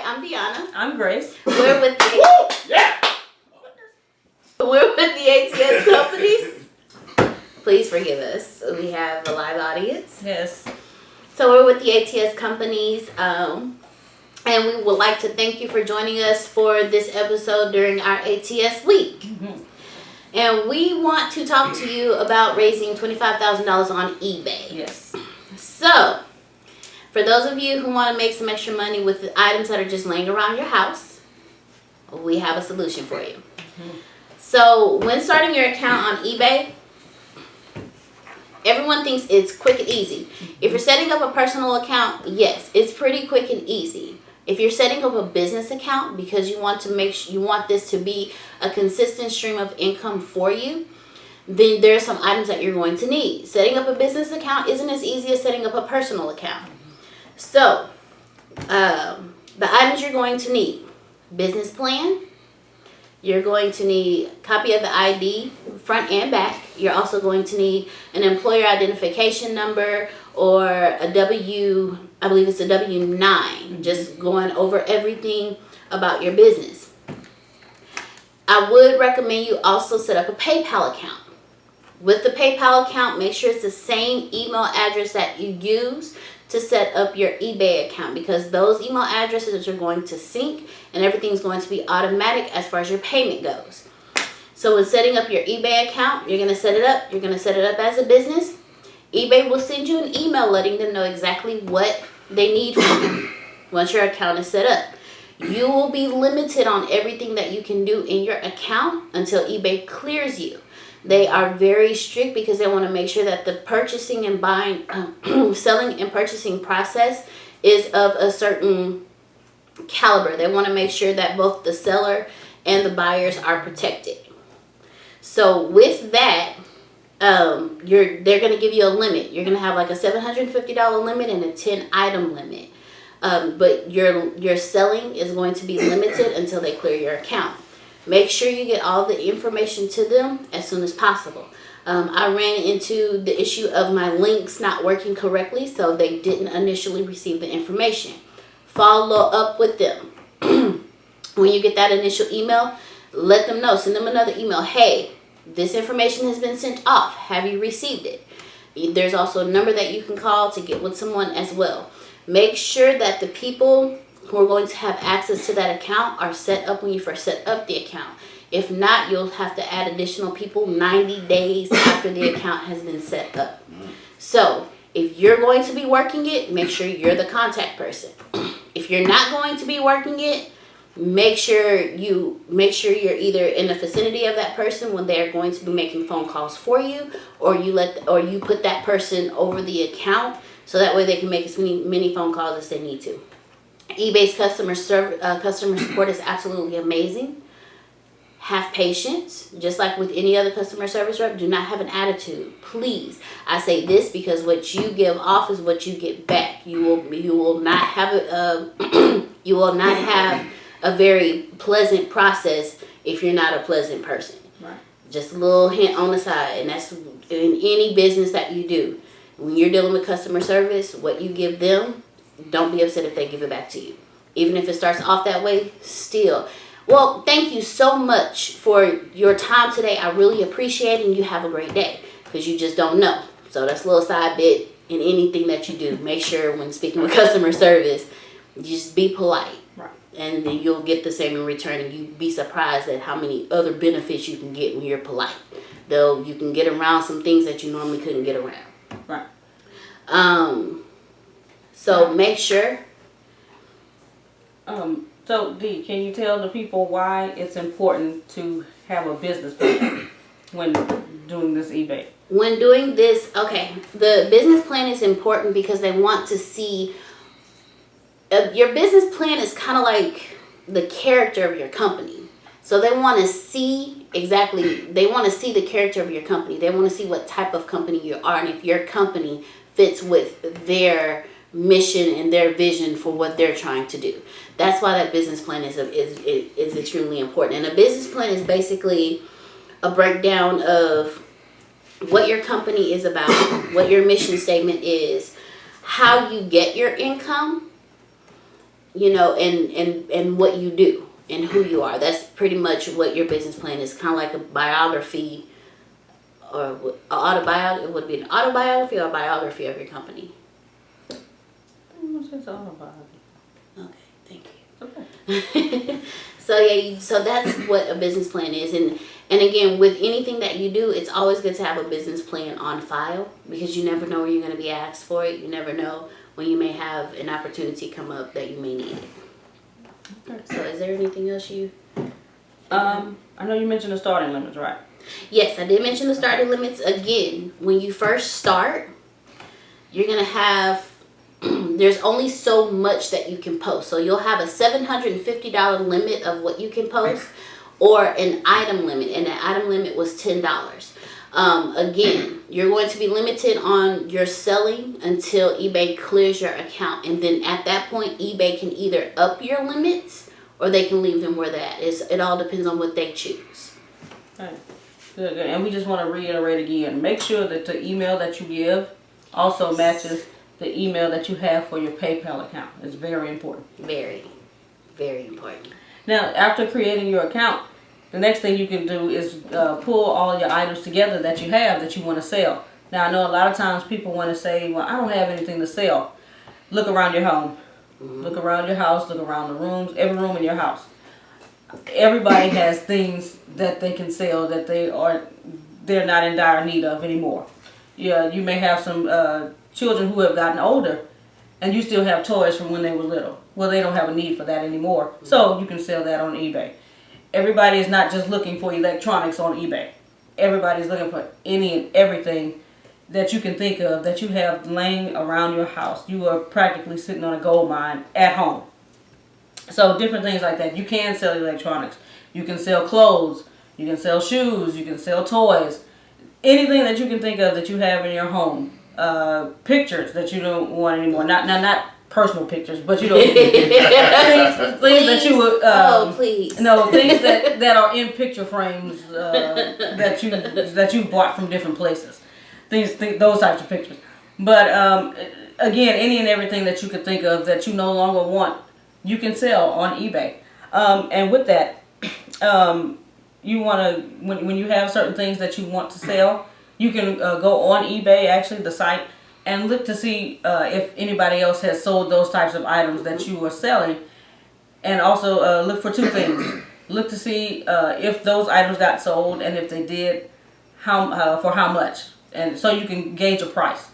I'm Deanna. I'm Grace. We're with the We're with the ATS companies. Please forgive us. We have a live audience. Yes. So we're with the ATS companies, and we would like to thank you for joining us for this episode during our ATS week. Mm-hmm. And we want to talk to you about raising $25,000 on eBay. Yes. So, for those of you who want to make some extra money with the items that are just laying around your house, we have a solution for you. Mm-hmm. So, when starting your account on eBay, everyone thinks it's quick and easy. If you're setting up a personal account, yes, it's pretty quick and easy. If you're setting up a business account because you want this to be a consistent stream of income for you, then there's some items that you're going to need. Setting up a business account isn't as easy as setting up a personal account. So, the items you're going to need: business plan. You're going to need a copy of the ID, front and back. You're also going to need an employer identification number or a I believe it's a W-9, just going over everything about your business. I would recommend you also set up a PayPal account. With the PayPal account, make sure it's the same email address that you use to set up your eBay account, because those email addresses are going to sync and everything's going to be automatic as far as your payment goes. So when setting up your eBay account, you're going to set it up. You're going to set it up as a business. eBay will send you an email letting them know exactly what they need from you once your account is set up. You will be limited on everything that you can do in your account until eBay clears you. They are very strict because they want to make sure that the purchasing and buying, selling and purchasing process is of a certain caliber. They want to make sure that both the seller and the buyers are protected. So with that, they're going to give you a limit. You're going to have like a $750 limit and a 10-item limit. But your selling is going to be limited until they clear your account. Make sure you get all the information to them as soon as possible. I ran into the issue of my links not working correctly, so they didn't initially receive the information. Follow up with them. When you get that initial email, let them know. Send them another email. Hey, this information has been sent off. Have you received it? There's also a number that you can call to get with someone as well. Make sure that the people who are going to have access to that account are set up when you first set up the account. If not, you'll have to add additional people 90 days after the account has been set up. So if you're going to be working it, make sure you're the contact person. If you're not going to be working it, make sure you're either in the vicinity of that person when they're going to be making phone calls for you, or you put that person over the account so that way they can make as many phone calls as they need to. eBay's customer support is absolutely amazing. Have patience, just like with any other customer service rep. Do not have an attitude, please. I say this because what you give off is what you get back. You will not have a very pleasant process if you're not a pleasant person. Right. Just a little hint on the side, and that's in any business that you do. When you're dealing with customer service, what you give them, don't be upset if they give it back to you. Even if it starts off that way, still. Well, thank you so much for your time today. I really appreciate it, and you have a great day, because you just don't know. So that's a little side bit in anything that you do. Make sure when speaking with customer service, you just be polite. Right. And then you'll get the same in return, and you'd be surprised at how many other benefits you can get when you're polite. Though you can get around some things that you normally couldn't get around. Right. So make sure. So Dee, can you tell the people why it's important to have a business plan when doing this eBay? When doing this, okay, the business plan is important because they want to see. Your business plan is kind of like the character of your company. So they want to see they want to see the character of your company. They want to see what type of company you are, and if your company fits with their mission and their vision for what they're trying to do. That's why that business plan is extremely important. And a business plan is basically a breakdown of what your company is about, what your mission statement is, how you get your income, you know, and what you do and who you are. That's pretty much what your business plan is. Kind of like a biography, or autobiography. It would be an autobiography or a biography of your company. It's autobiography. Okay, thank you. Okay. So that's what a business plan is, and again, with anything that you do, it's always good to have a business plan on file, because you never know when you're going to be asked for it. You never know when you may have an opportunity come up that you may need it. Okay. So is there anything else you? I know you mentioned the starting limits, right? Yes, I did mention the starting limits. Again, when you first start, you're going to have, there's only so much that you can post. So you'll have a $750 limit of what you can post, or an item limit, and the item limit was $10. Again, you're going to be limited on your selling until eBay clears your account, and then at that point, eBay can either up your limits or they can leave them where that is. It all depends on what they choose. Right. Good, good. And we just want to reiterate again, make sure that the email that you give also matches the email that you have for your PayPal account. It's very important. Very, very important. Now, after creating your account, the next thing you can do is pull all your items together that you have that you want to sell. Now, I know a lot of times people want to say, well, I don't have anything to sell. Look around your home. Mm-hmm. Look around your house. Look around the rooms. Every room in your house. Everybody has things that they can sell that they're not in dire need of anymore. Yeah, you may have some children who have gotten older, and you still have toys from when they were little. Well, they don't have a need for that anymore, so you can sell that on eBay. Everybody is not just looking for electronics on eBay. Everybody's looking for any and everything that you can think of that you have laying around your house. You are practically sitting on a gold mine at home. So different things like that. You can sell electronics. You can sell clothes. You can sell shoes. You can sell toys. Anything that you can think of that you have in your home. Pictures that you don't want anymore. Not personal pictures, but you know, things that you would. Please. No, things that are in picture frames that you bought from different places. Those types of pictures. But again, any and everything that you could think of that you no longer want, you can sell on eBay. And with that, you want to when you have certain things that you want to sell, you can go on eBay, actually the site, and look to see if anybody else has sold those types of items that you are selling. And also look for two things. Look to see if those items got sold, and if they did, for how much. And so you can gauge a price.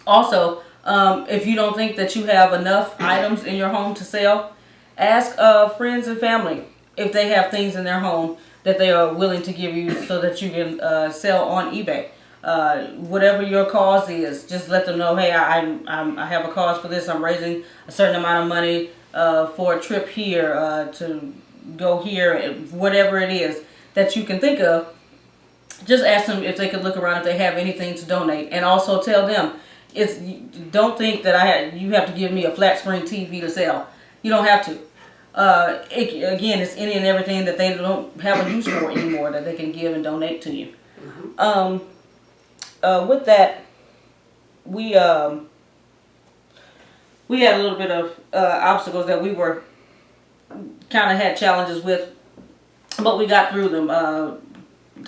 Also, if you don't think that you have enough items in your home to sell, ask friends and family if they have things in their home that they are willing to give you so that you can sell on eBay. Whatever your cause is, just let them know, hey, I have a cause for this. I'm raising a certain amount of money for a trip here, to go here, whatever it is that you can think of. Just ask them if they could look around if they have anything to donate, and also tell them, don't think that you have to give me a flat screen TV to sell. You don't have to. Again, it's any and everything that they don't have a use for anymore that they can give and donate to you. Mm-hmm. With that, we had a little bit of obstacles that we were kind of had challenges with, but we got through them.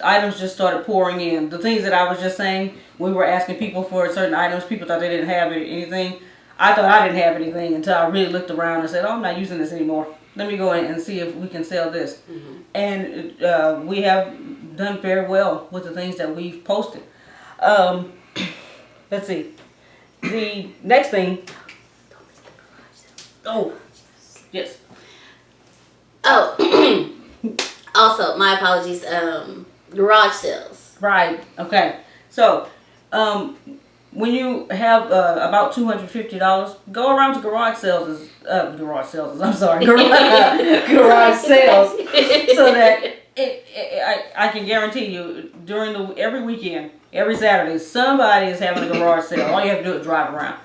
Items just started pouring in. The things that I was just saying, we were asking people for certain items. People thought they didn't have anything. I thought I didn't have anything until I really looked around and said, oh, I'm not using this anymore. Let me go in and see if we can sell this. Mm-hmm. And we have done very well with the things that we've posted. Let's see. The next thing. Oh, yes. Oh, also, my apologies. Garage sales. Right. Okay. So, when you have about $250, go around to garage sales. Garage sales. I'm sorry. Garage sales. So that I can guarantee you during every weekend, every Saturday, somebody is having a garage sale. All you have to do is drive around.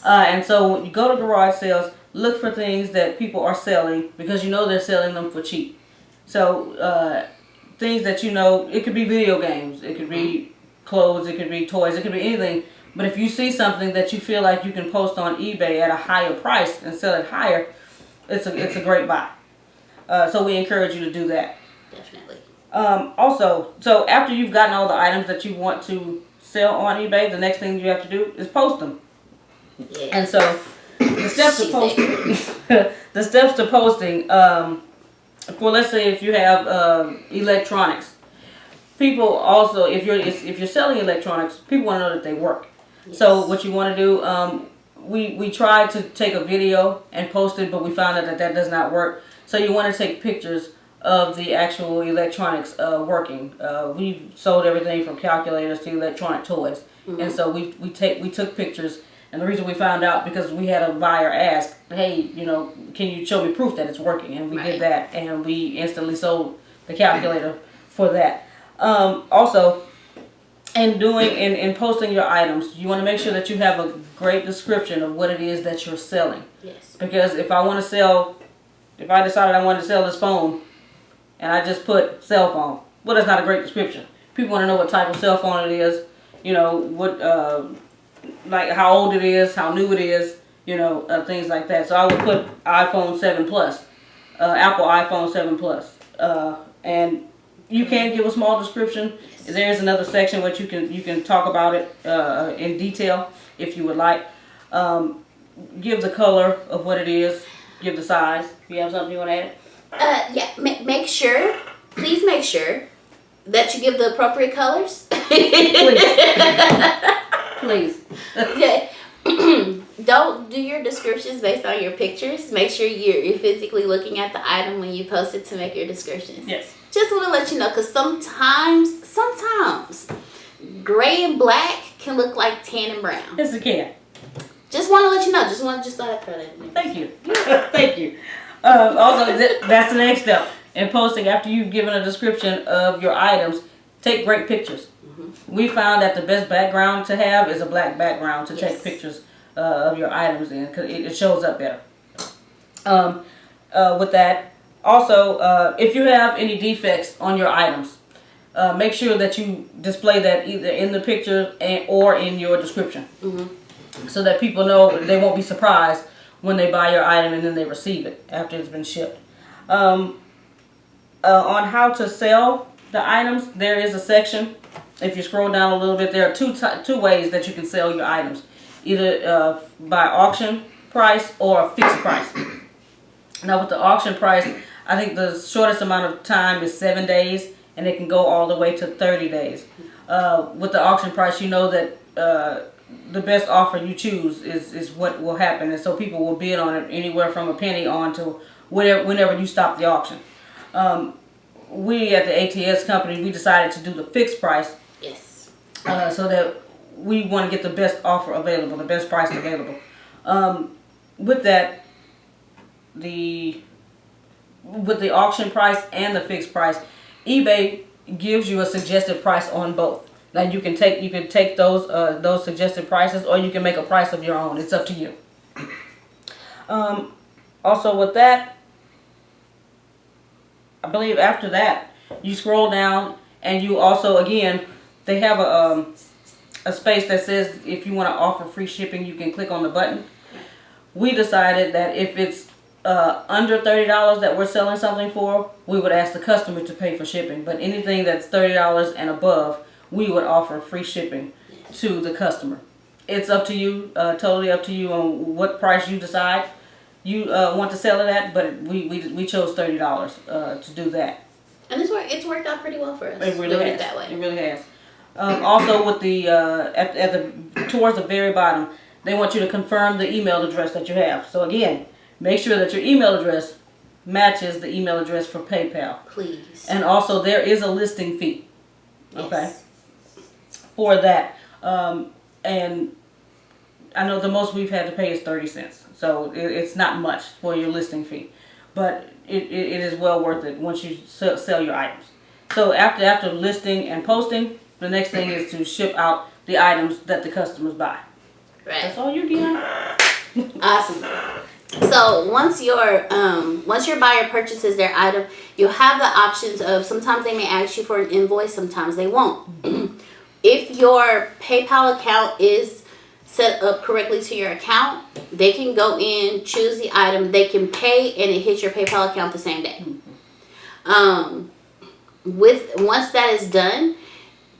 And so when you go to garage sales, look for things that people are selling because you know they're selling them for cheap. So things that you know, it could be video games, it could be clothes, it could be toys, it could be anything. But if you see something that you feel like you can post on eBay at a higher price and sell it higher, it's a great buy. So we encourage you to do that. Definitely. Also, so after you've gotten all the items that you want to sell on eBay, the next thing you have to do is post them. Yeah. And so the steps to posting, the steps to posting, for let's say if you have electronics, people also if you're selling electronics, people want to know that they work. Yes. So what you want to do, we tried to take a video and post it, but we found out that does not work. So you want to take pictures of the actual electronics working. We've sold everything from calculators to electronic toys, and so we took pictures. And the reason we found out because we had a buyer ask, "Hey, can you show me proof that it's working?" And we did that, and we instantly sold the calculator for that. Also, in posting your items, you want to make sure that you have a great description of what it is that you're selling. Yes. Because if I decided I wanted to sell this phone, and I just put cell phone, well, that's not a great description. People want to know what type of cell phone it is, what like how old it is, how new it is, things like that. So I would put iPhone 7 Plus, Apple iPhone 7 Plus, and you can give a small description. There's another section which you can talk about it in detail if you would like. Give the color of what it is. Give the size. You have something you want to add? Yeah. Please make sure that you give the appropriate colors. Please. Yeah. Don't do your descriptions based on your pictures. Make sure you're physically looking at the item when you post it to make your descriptions. Yes. Just want to let you know, because sometimes gray and black can look like tan and brown. Yes, it can. Just want to let you know. Just thought I'd throw that in there. Thank you. Thank you. Also, that's the next step in posting. After you've given a description of your items, take great pictures. We found that the best background to have is a black background to take pictures of your items in, because it shows up better. With that, also, if you have any defects on your items, make sure that you display that either in the picture or in your description, so that people know they won't be surprised when they buy your item and then they receive it after it's been shipped. On how to sell the items, there is a section. If you scroll down a little bit, there are two ways that you can sell your items. Either by auction price or a fixed price. Now with the auction price, I think the shortest amount of time is 7 days, and it can go all the way to 30 days. With the auction price, you know that the best offer you choose is what will happen, and so people will bid on it anywhere from a penny on to whenever you stop the auction. We at the ATS company, we decided to do the fixed price. Yes. So that we want to get the best offer available, the best price available. With that, with the auction price and the fixed price, eBay gives you a suggested price on both. Now you can take those suggested prices, or you can make a price of your own. It's up to you. Also with that, I believe after that you scroll down, and you also, again, they have a space that says if you want to offer free shipping, you can click on the button. We decided that if it's under $30 that we're selling something for, we would ask the customer to pay for shipping. But anything that's $30 and above, we would offer free shipping to the customer. It's up to you, totally up to you on what price you decide you want to sell it at. But we chose $30 to do that. And it's worked out pretty well for us. It really doing has. it that way. It really has. Also, with the towards the very bottom, they want you to confirm the email address that you have. So again, make sure that your email address matches the email address for PayPal. Please. And also, there is a listing fee. Okay. Yes. For that, and I know the most we've had to pay is 30 cents. So it's not much for your listing fee, but it is well worth it once you sell your items. So after listing and posting, the next thing is to ship out the items that the customers buy. Right. That's all you're doing. Awesome. So once your buyer purchases their item, you'll have the options of, sometimes they may ask you for an invoice, sometimes they won't. If your PayPal account is set up correctly to your account, they can go in, choose the item, they can pay, and it hits your PayPal account the same day. Once that is done,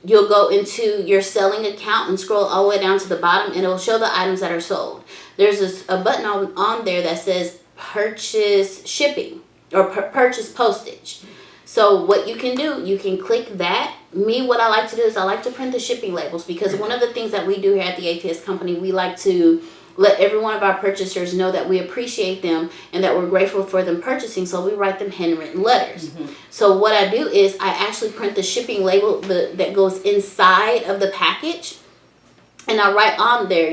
you'll go into your selling account and scroll all the way down to the bottom, and it'll show the items that are sold. There's a button on there that says purchase shipping or purchase postage. So what you can do, you can click that. What I like to do is I like to print the shipping labels, because one of the things that we do here at the ATS company, we like to let every one of our purchasers know that we appreciate them and that we're grateful for them purchasing, so we write them handwritten letters. So what I do is I actually print the shipping label that goes inside of the package, and I write on there,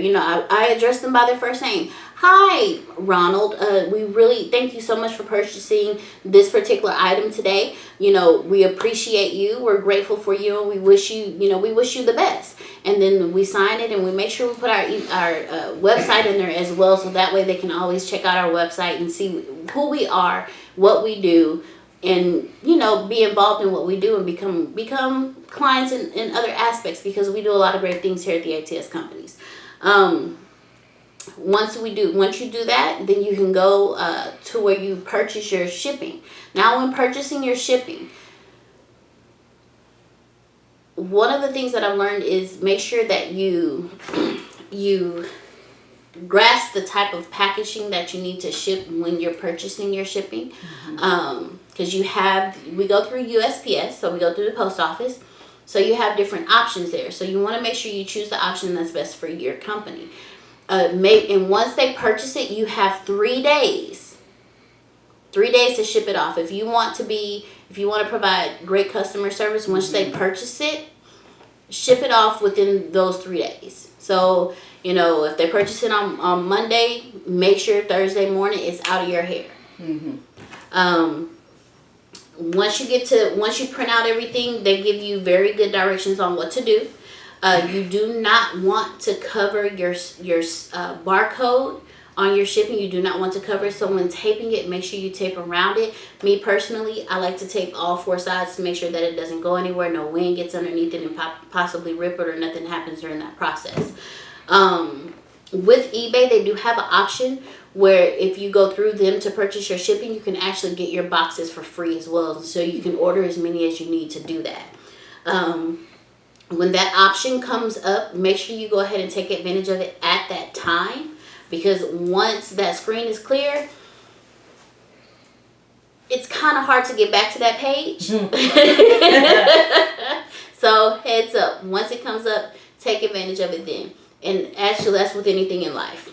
I address them by their first name. Hi, Ronald. We really thank you so much for purchasing this particular item today. We appreciate you. We're grateful for you, and we wish you the best. And then we sign it, and we make sure we put our website in there as well, so that way they can always check out our website and see who we are, what we do, and be involved in what we do and become clients in other aspects, because we do a lot of great things here at the ATS companies. Once you do that, then you can go to where you purchase your shipping. Now, when purchasing your shipping, one of the things that I've learned is make sure that you grasp the type of packaging that you need to ship when you're purchasing your shipping. Because we go through USPS, so we go through the post office. So you have different options there. So you want to make sure you choose the option that's best for your company. And once they purchase it, you have 3 days. 3 days to ship it off. If you want to provide great customer service, once they purchase it, ship it off within those 3 days. So, if they purchase it on Monday, make sure Thursday morning it's out of your hair. Once you print out everything, they give you very good directions on what to do. You do not want to cover your barcode on your shipping. You do not want to cover it. So when taping it, make sure you tape around it. Me personally, I like to tape all 4 sides to make sure that it doesn't go anywhere. No wind gets underneath it and possibly rip it, or nothing happens during that process. With eBay, they do have an option where if you go through them to purchase your shipping, you can actually get your boxes for free as well. So you can order as many as you need to do that. When that option comes up, make sure you go ahead and take advantage of it at that time, because once that screen is clear, it's kind of hard to get back to that page. So heads up, once it comes up, take advantage of it then. And actually, that's with anything in life.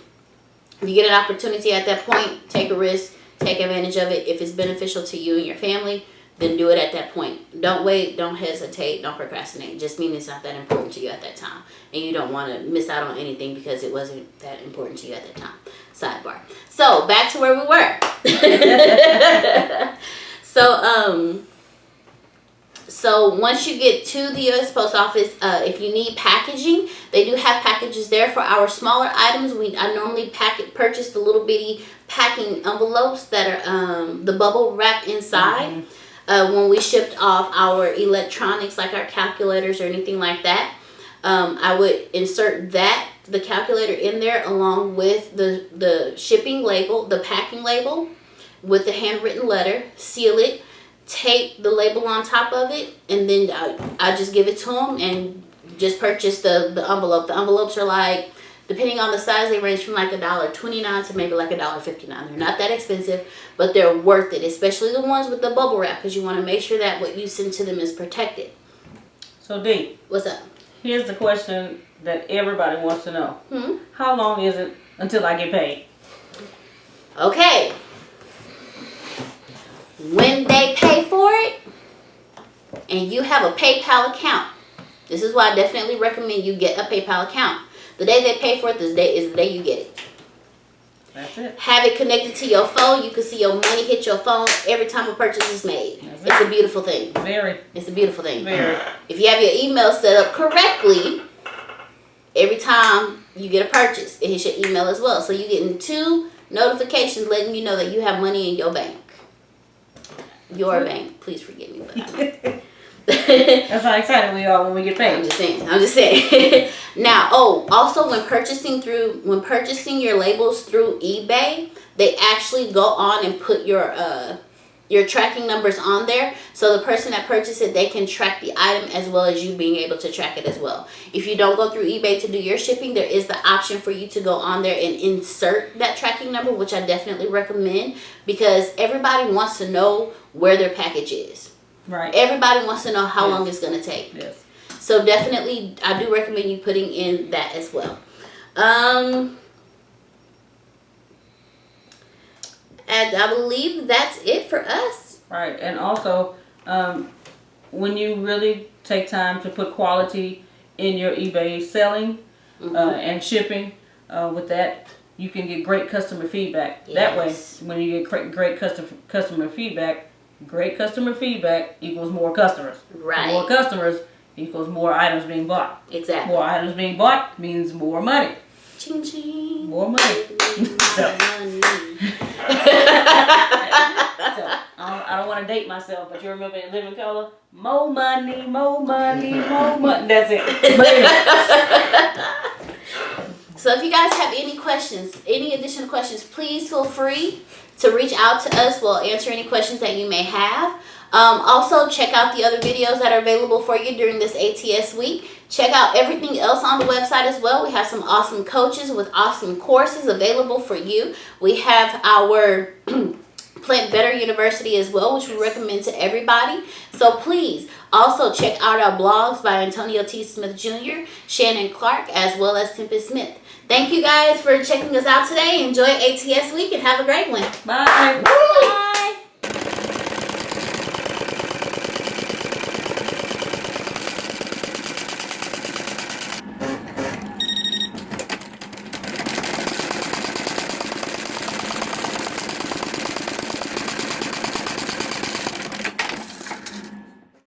If you get an opportunity at that point, take a risk, take advantage of it. If it's beneficial to you and your family, then do it at that point. Don't wait, don't hesitate, don't procrastinate. Just mean it's not that important to you at that time, and you don't want to miss out on anything because it wasn't that important to you at that time. Sidebar. So back to where we were. So once you get to the U.S. Post Office, if you need packaging, they do have packages there. For our smaller items, I normally purchase the little bitty packing envelopes that are the bubble wrap inside. When we shipped off our electronics, like our calculators or anything like that, I would insert the calculator in there along with the shipping label, the packing label with the handwritten letter, seal it, tape the label on top of it, and then I just give it to them and just purchase the envelope. The envelopes are like, depending on the size, they range from like $1.29 to maybe like $1.59. They're not that expensive, but they're worth it, especially the ones with the bubble wrap, because you want to make sure that what you send to them is protected. So D, what's up? Here's the question that everybody wants to know. How long is it until I get paid? Okay. When they pay for it, and you have a PayPal account, this is why I definitely recommend you get a PayPal account. The day they pay for it, is the day you get it. That's it. Have it connected to your phone. You can see your money hit your phone every time a purchase is made. It's a beautiful thing. Very. It's a beautiful thing. Very. If you have your email set up correctly, every time you get a purchase, it hits your email as well. So you're getting 2 notifications letting you know that you have money in your bank. Your bank. Please forgive me. But That's how excited we are when we get paid. I'm just saying. Now, also when purchasing your labels through eBay, they actually go on and put your tracking numbers on there, so the person that purchased it, they can track the item as well as you being able to track it as well. If you don't go through eBay to do your shipping, there is the option for you to go on there and insert that tracking number, which I definitely recommend, because everybody wants to know where their package is. Right. Everybody wants to know how long it's going to take. Yes. So definitely, I do recommend you putting in that as well. And I believe that's it for us. Right. And also, when you really take time to put quality in your eBay selling and shipping, with that, you can get great customer feedback. Yes. That way, when you get great customer feedback equals more customers. Right. More customers equals more items being bought. Exactly. More items being bought means more money. Ching ching. More money. So I don't want to date myself, but you remember in Living Color? More money, more money, more money. That's it. But anyway. So if you guys have any questions, any additional questions, please feel free to reach out to us. We'll answer any questions that you may have. Also, check out the other videos that are available for you during this ATS week. Check out everything else on the website as well. We have some awesome coaches with awesome courses available for you. We have our Plant Better University as well, which we recommend to everybody. So please also check out our blogs by Antonio T. Smith Jr., Shannon Clark, as well as Tempest Smith. Thank you guys for checking us out today. Enjoy ATS week and have a great one. Bye.